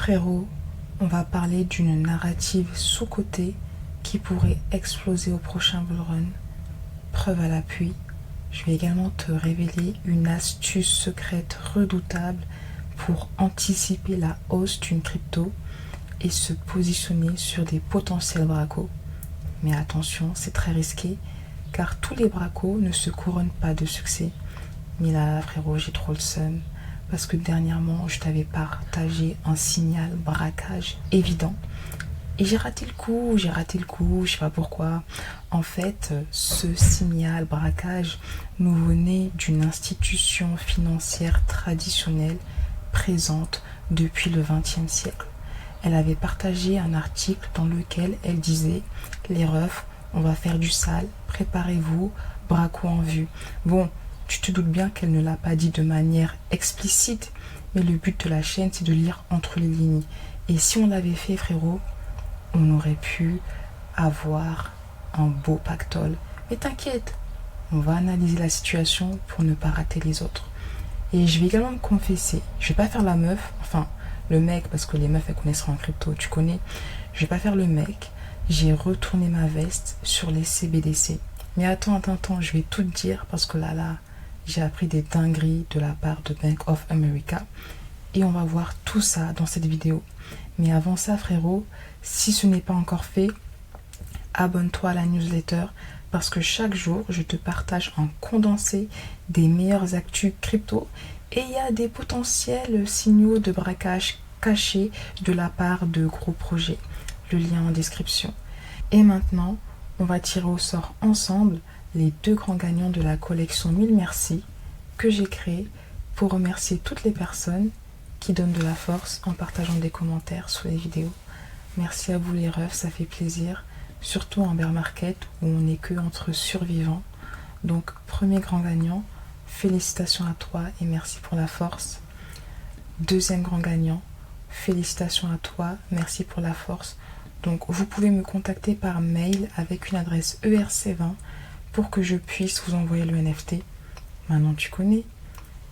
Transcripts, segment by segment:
Frérot, on va parler d'une narrative sous-cotée qui pourrait exploser au prochain bull run. Preuve à l'appui, je vais également te révéler une astuce secrète redoutable pour anticiper la hausse d'une crypto et se positionner sur des potentiels bracos. Mais attention, c'est très risqué car tous les bracos ne se couronnent pas de succès. Mais là, frérot, j'ai trop le seum parce que dernièrement, je t'avais partagé un signal braquage évident. Et j'ai raté le coup, je sais pas pourquoi. En fait, ce signal braquage nous venait d'une institution financière traditionnelle présente depuis le XXe siècle. Elle avait partagé un article dans lequel elle disait « Les refs, on va faire du sale, préparez-vous, braco en vue ». Bon, tu te doutes bien qu'elle ne l'a pas dit de manière explicite, mais le but de la chaîne, c'est de lire entre les lignes. Et si on l'avait fait, frérot, on aurait pu avoir un beau pactole. Mais t'inquiète, on va analyser la situation pour ne pas rater les autres. Et je vais également me confesser, je vais pas faire la meuf, enfin le mec, parce que les meufs elles connaissent en crypto, tu connais. Je vais pas faire le mec, j'ai retourné ma veste sur les CBDC. Mais attends, je vais tout te dire parce que là, j'ai appris des dingueries de la part de Bank of America. Et on va voir tout ça dans cette vidéo. Mais avant ça, frérot, si ce n'est pas encore fait, abonne-toi à la newsletter parce que chaque jour, je te partage un condensé des meilleures actus crypto et il y a des potentiels signaux de braquage cachés de la part de gros projets. Le lien en description. Et maintenant, on va tirer au sort ensemble les 2 grands gagnants de la collection 1000 merci que j'ai créée pour remercier toutes les personnes qui donnent de la force en partageant des commentaires sous les vidéos. Merci à vous les refs, ça fait plaisir, surtout en bear market où on n'est que entre survivants. Donc premier grand gagnant, félicitations à toi et merci pour la force. Deuxième grand gagnant, félicitations à toi, merci pour la force. Donc vous pouvez me contacter par mail avec une adresse ERC20 pour que je puisse vous envoyer le NFT. Maintenant tu connais.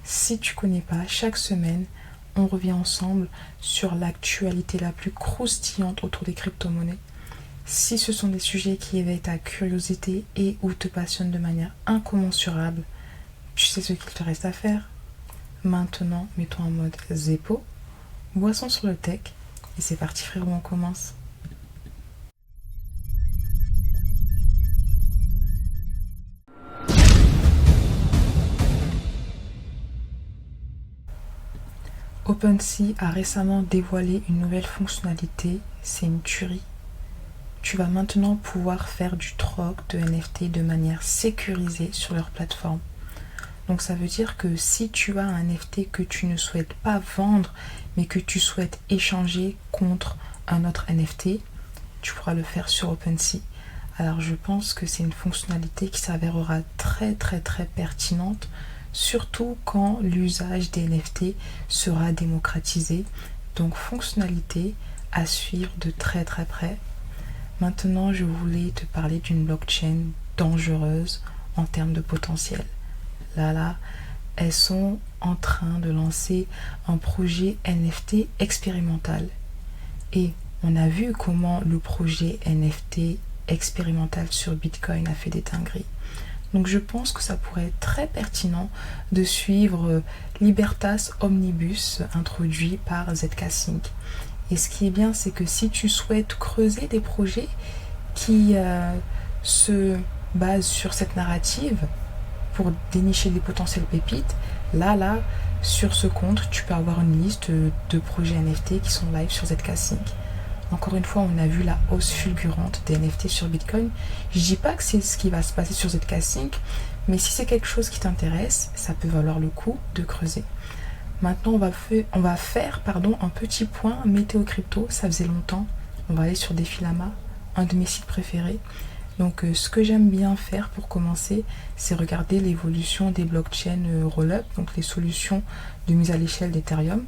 Si tu connais pas, chaque semaine, on revient ensemble sur l'actualité la plus croustillante autour des crypto-monnaies. Si ce sont des sujets qui éveillent ta curiosité et ou te passionnent de manière incommensurable, tu sais ce qu'il te reste à faire. Maintenant, mets-toi en mode Zeppo, boisson sur le tech, et c'est parti frérot, on commence. OpenSea a récemment dévoilé une nouvelle fonctionnalité, c'est une tuerie. Tu vas maintenant pouvoir faire du troc de NFT de manière sécurisée sur leur plateforme. Donc ça veut dire que si tu as un NFT que tu ne souhaites pas vendre, mais que tu souhaites échanger contre un autre NFT, tu pourras le faire sur OpenSea. Alors je pense que c'est une fonctionnalité qui s'avérera très pertinente, surtout quand l'usage des NFT sera démocratisé. Donc fonctionnalité à suivre de très près. Maintenant, je voulais te parler d'une blockchain dangereuse en termes de potentiel. Là, elles sont en train de lancer un projet NFT expérimental. Et on a vu comment le projet NFT expérimental sur Bitcoin a fait des dingueries. Donc je pense que ça pourrait être très pertinent de suivre Libertas Omnibus introduit par ZK Sync. Et ce qui est bien, c'est que si tu souhaites creuser des projets qui se basent sur cette narrative pour dénicher des potentiels pépites, là, sur ce compte, tu peux avoir une liste de projets NFT qui sont live sur ZK Sync. Encore une fois, on a vu la hausse fulgurante des NFT sur Bitcoin. Je dis pas que c'est ce qui va se passer sur ZK Sync, mais si c'est quelque chose qui t'intéresse, ça peut valoir le coup de creuser. Maintenant, on va faire un petit point météo crypto. Ça faisait longtemps. On va aller sur Defilama, un de mes sites préférés. Donc, ce que j'aime bien faire pour commencer, c'est regarder l'évolution des blockchains Rollup, donc les solutions de mise à l'échelle d'Ethereum.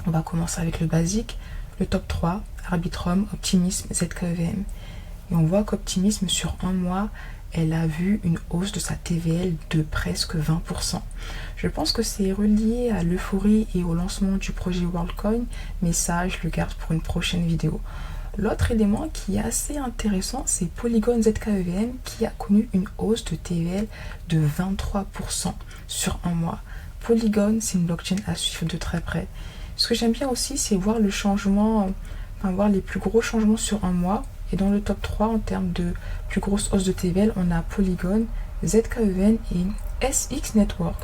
On va commencer avec le basique, le top 3, Arbitrum, Optimism, ZKEVM. Et on voit qu'Optimism, sur un mois, elle a vu une hausse de sa TVL de presque 20%. Je pense que c'est relié à l'euphorie et au lancement du projet WorldCoin, mais ça, je le garde pour une prochaine vidéo. L'autre élément qui est assez intéressant, c'est Polygon ZKEVM qui a connu une hausse de TVL de 23% sur un mois. Polygon, c'est une blockchain à suivre de très près. Ce que j'aime bien aussi, c'est voir le changement, voir les plus gros changements sur un mois. Et dans le top 3, en termes de plus grosse hausse de TVL, on a Polygon, ZKEVM et SX Network.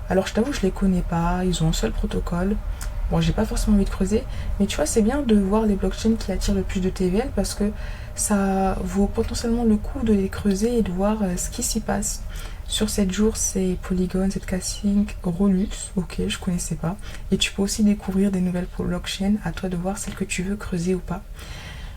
Alors je t'avoue, je les connais pas, ils ont un seul protocole. Bon, j'ai pas forcément envie de creuser, mais tu vois, c'est bien de voir les blockchains qui attirent le plus de TVL parce que ça vaut potentiellement le coup de les creuser et de voir ce qui s'y passe. Sur 7 jours, c'est Polygon, ZK-Sync, Rolux, ok, je connaissais pas. Et tu peux aussi découvrir des nouvelles blockchains, à toi de voir celles que tu veux creuser ou pas.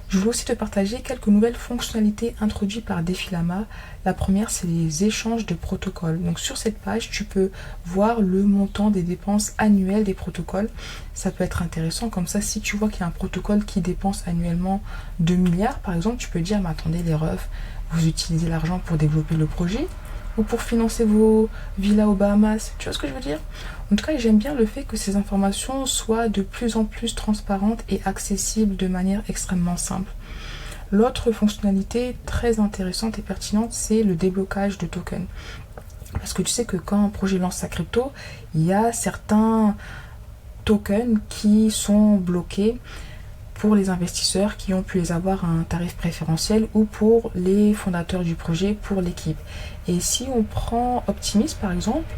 Je voulais aussi te partager quelques nouvelles fonctionnalités introduites par Defilama. La première, c'est les échanges de protocoles. Donc sur cette page, tu peux voir le montant des dépenses annuelles des protocoles. Ça peut être intéressant, comme ça, si tu vois qu'il y a un protocole qui dépense annuellement 2 milliards, par exemple, tu peux dire, mais attendez les refs, vous utilisez l'argent pour développer le projet ou pour financer vos villas aux Bahamas, tu vois ce que je veux dire? En tout cas, j'aime bien le fait que ces informations soient de plus en plus transparentes et accessibles de manière extrêmement simple. L'autre fonctionnalité très intéressante et pertinente, c'est le déblocage de tokens. Parce que tu sais que quand un projet lance sa crypto, il y a certains tokens qui sont bloqués pour les investisseurs qui ont pu les avoir à un tarif préférentiel ou pour les fondateurs du projet, pour l'équipe. Et si on prend Optimism par exemple,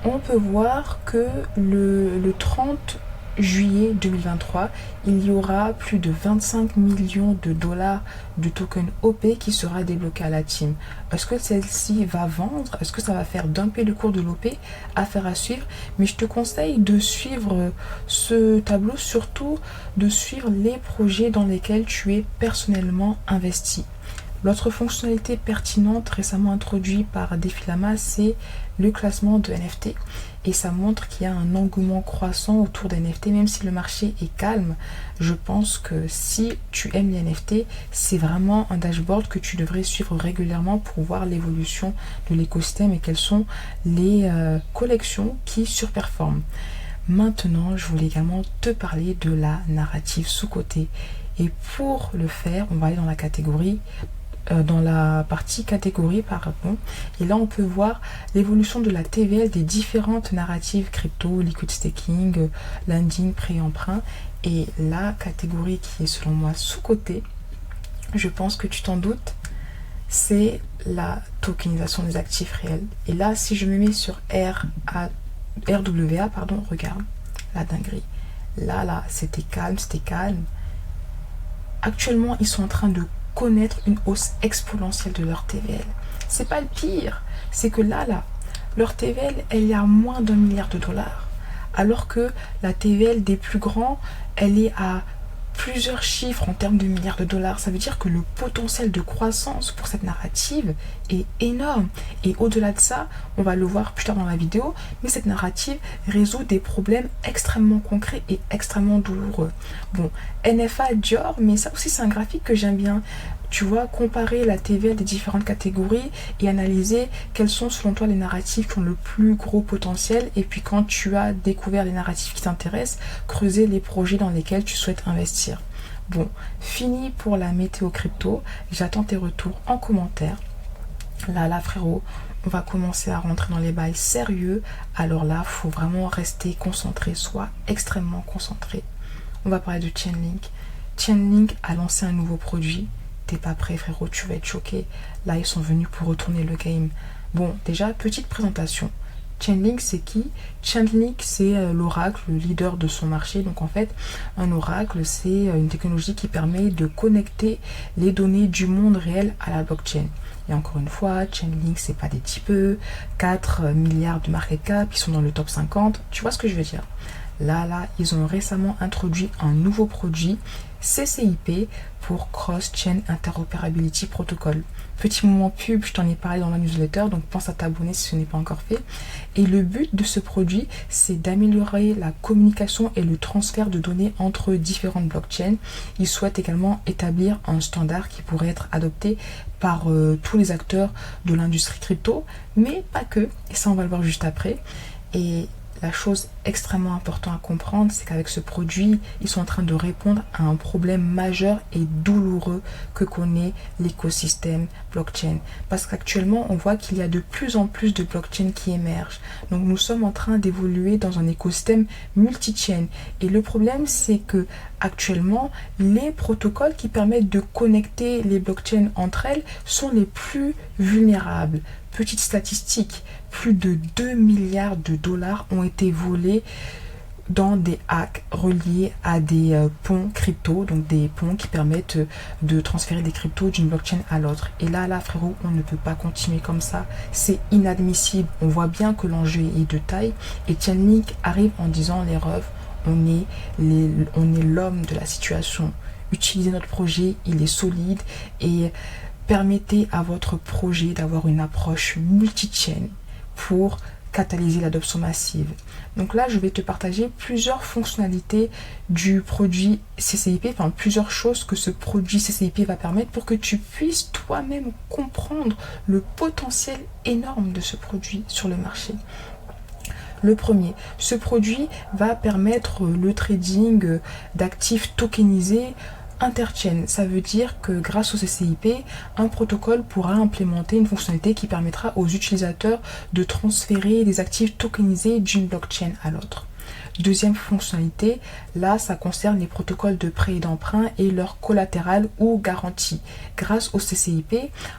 on peut voir que le 30 juillet 2023, il y aura plus de 25 millions de dollars de token OP qui sera débloqué à la team. Est-ce que celle-ci va vendre? Est-ce que ça va faire dumper le cours de l'OP? Affaire à suivre. Mais je te conseille de suivre ce tableau, surtout de suivre les projets dans lesquels tu es personnellement investi. L'autre fonctionnalité pertinente récemment introduite par Defilama, c'est le classement de NFT. Et ça montre qu'il y a un engouement croissant autour des NFT, même si le marché est calme. Je pense que si tu aimes les NFT, c'est vraiment un dashboard que tu devrais suivre régulièrement pour voir l'évolution de l'écosystème et quelles sont les collections qui surperforment. Maintenant, je voulais également te parler de la narrative sous-cotée. Et pour le faire, on va aller dans la catégorie dans la partie catégorie pardon, et là on peut voir l'évolution de la TVL des différentes narratives crypto, liquid staking, lending, pré-emprunt, et la catégorie qui est selon moi sous-cotée, je pense que tu t'en doutes, c'est la tokenisation des actifs réels. Et là si je me mets sur RWA, pardon, regarde la dinguerie, là c'était calme. Actuellement ils sont en train de connaître une hausse exponentielle de leur TVL. C'est pas le pire, c'est que là, leur TVL, elle est à moins d'1 milliard de dollars. Alors que la TVL des plus grands, elle est à plusieurs chiffres en termes de milliards de dollars. Ça veut dire que le potentiel de croissance pour cette narrative est énorme. Et au-delà de ça, on va le voir plus tard dans la vidéo, mais cette narrative résout des problèmes extrêmement concrets et extrêmement douloureux. Bon, NFA Dior, mais ça aussi c'est un graphique que j'aime bien. Tu vois, comparer la TVL des différentes catégories et analyser quels sont selon toi les narratifs qui ont le plus gros potentiel. Et puis quand tu as découvert les narratifs qui t'intéressent, creuser les projets dans lesquels tu souhaites investir. Bon, fini pour la météo crypto. J'attends tes retours en commentaire. Là frérot, on va commencer à rentrer dans les bails sérieux. Alors là, faut vraiment rester concentré, soit extrêmement concentré. On va parler de Chainlink. Chainlink a lancé un nouveau produit. T'es pas prêt frérot, tu vas être choqué. Là ils sont venus pour retourner le game. Bon, déjà petite présentation. Chainlink c'est qui? Chainlink c'est l'oracle, le leader de son marché. Donc en fait un oracle c'est une technologie qui permet de connecter les données du monde réel à la blockchain. Et encore une fois, Chainlink c'est pas des petits peu, 4 milliards de market cap, ils sont dans le top 50. Tu vois ce que je veux dire? Là, ils ont récemment introduit un nouveau produit, CCIP, pour Cross-Chain Interoperability Protocol. Petit moment pub, je t'en ai parlé dans la newsletter, donc pense à t'abonner si ce n'est pas encore fait. Et le but de ce produit, c'est d'améliorer la communication et le transfert de données entre différentes blockchains. Ils souhaitent également établir un standard qui pourrait être adopté par tous les acteurs de l'industrie crypto, mais pas que, et ça on va le voir juste après. Et la chose extrêmement importante à comprendre, c'est qu'avec ce produit, ils sont en train de répondre à un problème majeur et douloureux que connaît l'écosystème blockchain. Parce qu'actuellement, on voit qu'il y a de plus en plus de blockchains qui émergent. Donc nous sommes en train d'évoluer dans un écosystème multi-chain. Et le problème, c'est que actuellement, les protocoles qui permettent de connecter les blockchains entre elles sont les plus vulnérables. Petite statistique, plus de 2 milliards de dollars ont été volés dans des hacks reliés à des ponts crypto, donc des ponts qui permettent de transférer des cryptos d'une blockchain à l'autre. Et là, frérot, on ne peut pas continuer comme ça. C'est inadmissible. On voit bien que l'enjeu est de taille. Et Chainlink arrive en disant les refs, on est l'homme de la situation. Utilisez notre projet, il est solide et permettez à votre projet d'avoir une approche multi-chain pour catalyser l'adoption massive. Donc là, je vais te partager plusieurs fonctionnalités du produit CCIP, enfin plusieurs choses que ce produit CCIP va permettre pour que tu puisses toi-même comprendre le potentiel énorme de ce produit sur le marché. Le premier, ce produit va permettre le trading d'actifs tokenisés interchain. Ça veut dire que grâce au CCIP, un protocole pourra implémenter une fonctionnalité qui permettra aux utilisateurs de transférer des actifs tokenisés d'une blockchain à l'autre. Deuxième fonctionnalité, là, ça concerne les protocoles de prêt et d'emprunt et leur collatéral ou garantie. Grâce au CCIP,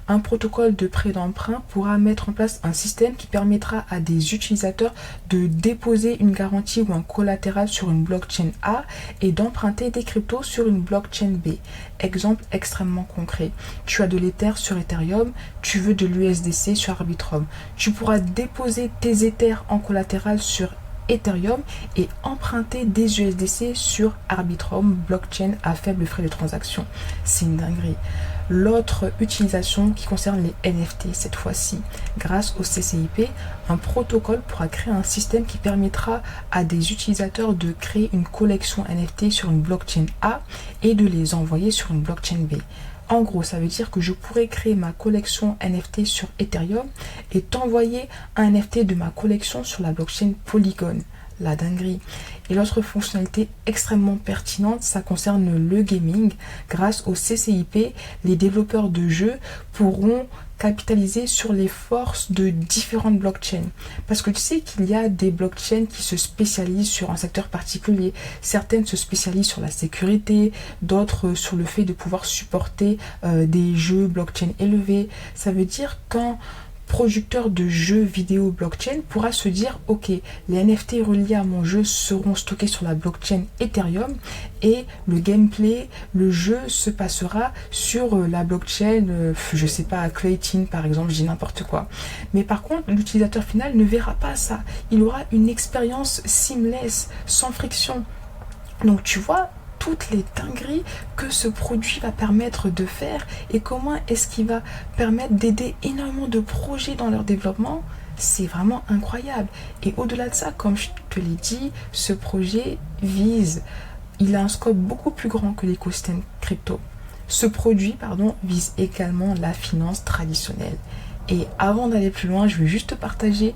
un protocole de prêt et d'emprunt pourra mettre en place un système qui permettra à des utilisateurs de déposer une garantie ou un collatéral sur une blockchain A et d'emprunter des cryptos sur une blockchain B. Exemple extrêmement concret. Tu as de l'Ether sur Ethereum, tu veux de l'USDC sur Arbitrum. Tu pourras déposer tes Ethers en collatéral sur Ethereum et emprunter des USDC sur Arbitrum, blockchain à faible frais de transaction. C'est une dinguerie. L'autre utilisation qui concerne les NFT cette fois-ci. Grâce au CCIP, un protocole pourra créer un système qui permettra à des utilisateurs de créer une collection NFT sur une blockchain A et de les envoyer sur une blockchain B. En gros, ça veut dire que je pourrais créer ma collection NFT sur Ethereum et t'envoyer un NFT de ma collection sur la blockchain Polygon. La dinguerie. Et l'autre fonctionnalité extrêmement pertinente, ça concerne le gaming. Grâce au CCIP, les développeurs de jeux pourront capitaliser sur les forces de différentes blockchains. Parce que tu sais qu'il y a des blockchains qui se spécialisent sur un secteur particulier. Certaines se spécialisent sur la sécurité, d'autres sur le fait de pouvoir supporter des jeux blockchain élevés. Ça veut dire qu'un producteur de jeux vidéo blockchain pourra se dire ok, les NFT reliés à mon jeu seront stockés sur la blockchain Ethereum et le gameplay, le jeu se passera sur la blockchain, je sais pas, Clayton par exemple, je dis n'importe quoi. Mais par contre, l'utilisateur final ne verra pas ça. Il aura une expérience seamless, sans friction. Donc tu vois toutes les dingueries que ce produit va permettre de faire et comment est-ce qu'il va permettre d'aider énormément de projets dans leur développement, c'est vraiment incroyable. Et au-delà de ça, comme je te l'ai dit, ce projet il a un scope beaucoup plus grand que l'écosystème crypto. Ce produit, vise également la finance traditionnelle. Et avant d'aller plus loin, je vais juste te partager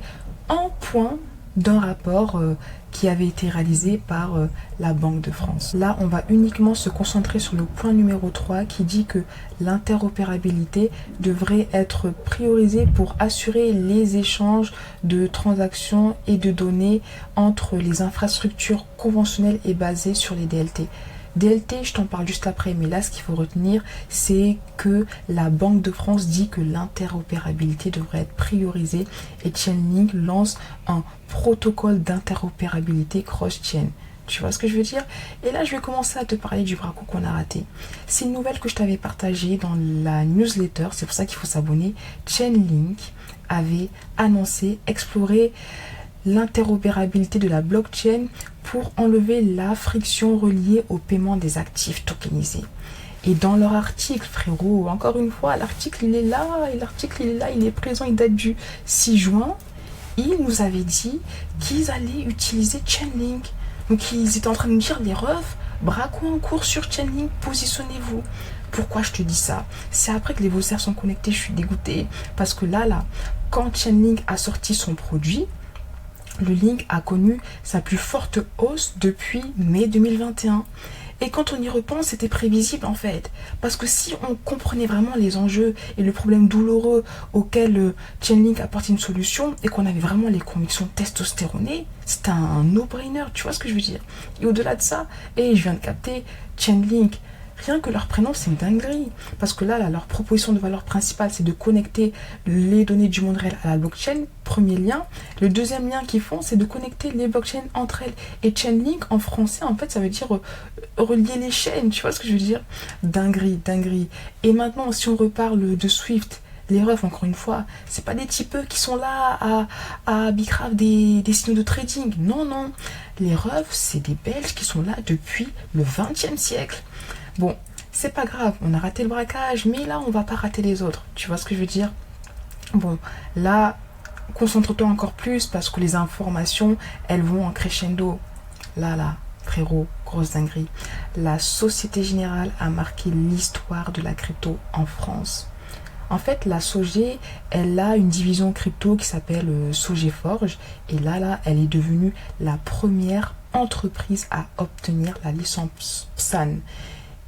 un point d'un rapport qui avait été réalisé par la Banque de France. Là, on va uniquement se concentrer sur le point numéro 3 qui dit que l'interopérabilité devrait être priorisée pour assurer les échanges de transactions et de données entre les infrastructures conventionnelles et basées sur les DLT. DLT, je t'en parle juste après, mais là, ce qu'il faut retenir, c'est que la Banque de France dit que l'interopérabilité devrait être priorisée et Chainlink lance un protocole d'interopérabilité cross-chain. Tu vois ce que je veux dire? Et là, je vais commencer à te parler du braco qu'on a raté. C'est une nouvelle que je t'avais partagée dans la newsletter, c'est pour ça qu'il faut s'abonner. Chainlink avait annoncé explorer l'interopérabilité de la blockchain pour enlever la friction reliée au paiement des actifs tokenisés. Et dans leur article, frérot, encore une fois, l'article il est là, il est présent, il date du 6 juin. Ils nous avaient dit qu'ils allaient utiliser Chainlink. Donc ils étaient en train de nous dire, les refs, braco en cours sur Chainlink, positionnez-vous. Pourquoi je te dis ça? C'est après que les Vossers sont connectés, je suis dégoûtée. Parce que là, quand Chainlink a sorti son produit, le Link a connu sa plus forte hausse depuis mai 2021. Et quand on y repense, c'était prévisible en fait. Parce que si on comprenait vraiment les enjeux et le problème douloureux auquel Chainlink apporte une solution et qu'on avait vraiment les convictions testostéronées, c'était un no-brainer, tu vois ce que je veux dire. Et au-delà de ça, et je viens de capter, Chainlink, rien que leur prénom, c'est une dinguerie. Parce que là, leur proposition de valeur principale, c'est de connecter les données du monde réel à la blockchain. Premier lien. Le deuxième lien qu'ils font, c'est de connecter les blockchains entre elles. Et Chainlink, en français, en fait, ça veut dire relier les chaînes. Tu vois ce que je veux dire? Dinguerie, dinguerie. Et maintenant, si on reparle de Swift, les refs, encore une fois, c'est pas des typeux qui sont là à bicrave des signaux de trading. Non, non. Les refs, c'est des Belges qui sont là depuis le XXe siècle. Bon, c'est pas grave, on a raté le braquage, mais là, on va pas rater les autres. Tu vois ce que je veux dire? Bon, là, concentre-toi encore plus parce que les informations, elles vont en crescendo. Là, frérot, grosse dinguerie. La Société Générale a marqué l'histoire de la crypto en France. En fait, la SOG, elle a une division crypto qui s'appelle SOGEforge. Et là, elle est devenue la première entreprise à obtenir la licence PSAN.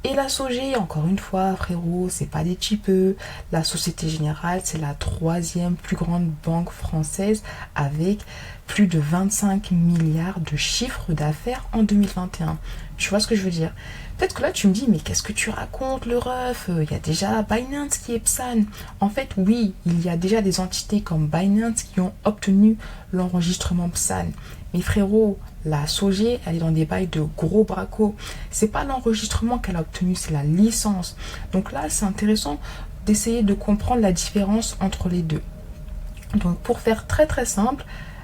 Et la SOG, encore une fois, frérot, c'est pas des typeux. La Société Générale, c'est la 3e plus grande banque française avec plus de 25 milliards de chiffre d'affaires en 2021. Tu vois ce que je veux dire? Peut-être que là, tu me dis, mais qu'est-ce que tu racontes, le ref? Il y a déjà Binance qui est PSAN. En fait, oui, il y a déjà des entités comme Binance qui ont obtenu l'enregistrement PSAN. Mais frérot, la SOG, elle est dans des bails de gros bracos. C'est pas l'enregistrement qu'elle a obtenu, c'est la licence. Donc là, c'est intéressant d'essayer de comprendre la différence entre les deux. Donc pour faire très très simple,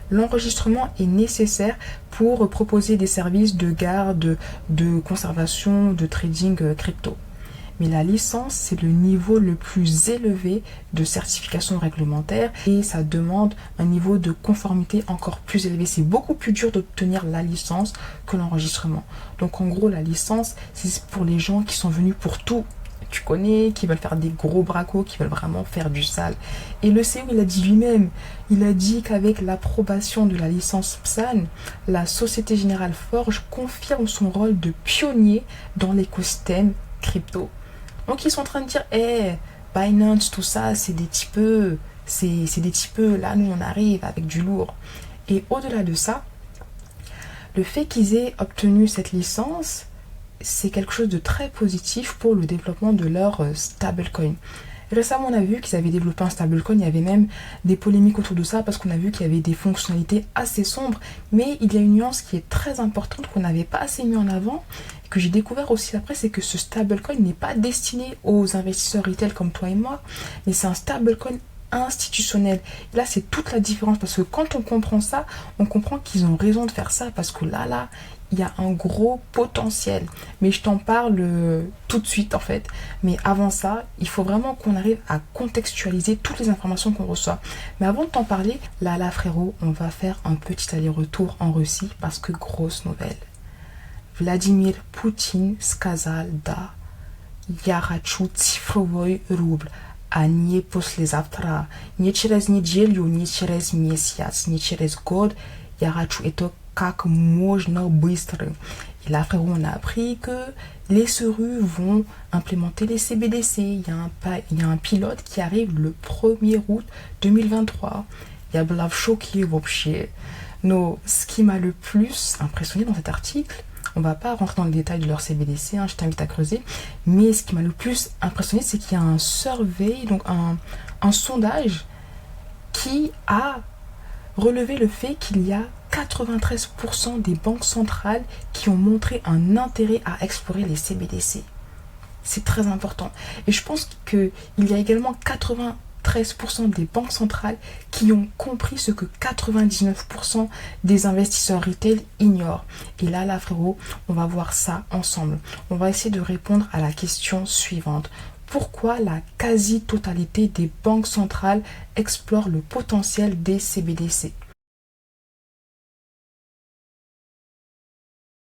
l'enregistrement est nécessaire pour proposer des services de garde, de conservation, de trading crypto. Mais la licence, c'est le niveau le plus élevé de certification réglementaire et ça demande un niveau de conformité encore plus élevé. C'est beaucoup plus dur d'obtenir la licence que l'enregistrement. Donc en gros, la licence, c'est pour les gens qui sont venus pour tout. Tu connais, qui veulent faire des gros bracos, qui veulent vraiment faire du sale. Et le CEO, il a dit lui-même, il a dit qu'avec l'approbation de la licence PSAN, la Société Générale Forge confirme son rôle de pionnier dans l'écosystème crypto. Donc ils sont en train de dire, Binance, tout ça, c'est des typeux, c'est des typeux, là nous on arrive avec du lourd. Et au-delà de ça, le fait qu'ils aient obtenu cette licence, c'est quelque chose de très positif pour le développement de leur stablecoin. Récemment, on a vu qu'ils avaient développé un stablecoin, il y avait même des polémiques autour de ça parce qu'on a vu qu'il y avait des fonctionnalités assez sombres, mais il y a une nuance qui est très importante qu'on n'avait pas assez mis en avant, et que j'ai découvert aussi après, c'est que ce stablecoin n'est pas destiné aux investisseurs retail comme toi et moi, mais c'est un stablecoin institutionnel. Et là, c'est toute la différence parce que quand on comprend ça, on comprend qu'ils ont raison de faire ça parce que là, il y a un gros potentiel. Mais je t'en parle tout de suite en fait. Mais avant ça, il faut vraiment qu'on arrive à contextualiser toutes les informations qu'on reçoit. Mais avant de t'en parler, là frérot, on va faire un petit aller-retour en Russie parce que grosse nouvelle. Vladimir Poutine сказал да, я хочу цифровой рубль, а не послезавтра, не через неделю, не через месяц, не через год, я хочу это как можно быстро. Et là, frérot, on a appris que les SRU vont implémenter les CBDC. Il y a un pilote qui arrive le 1er août 2023. Я была в шоке вообще. Но ce qui m'a le plus impressionné dans cet article, on va pas rentrer dans le détail de leur CBDC, je t'invite à creuser, mais ce qui m'a le plus impressionné, c'est qu'il y a un survey, donc un sondage qui a relevé le fait qu'il y a 93% des banques centrales qui ont montré un intérêt à explorer les CBDC. C'est très important. Et je pense qu'il y a également 13% des banques centrales qui ont compris ce que 99% des investisseurs retail ignorent. Et là, frérot, on va voir ça ensemble. On va essayer de répondre à la question suivante. Pourquoi la quasi-totalité des banques centrales explorent le potentiel des CBDC ?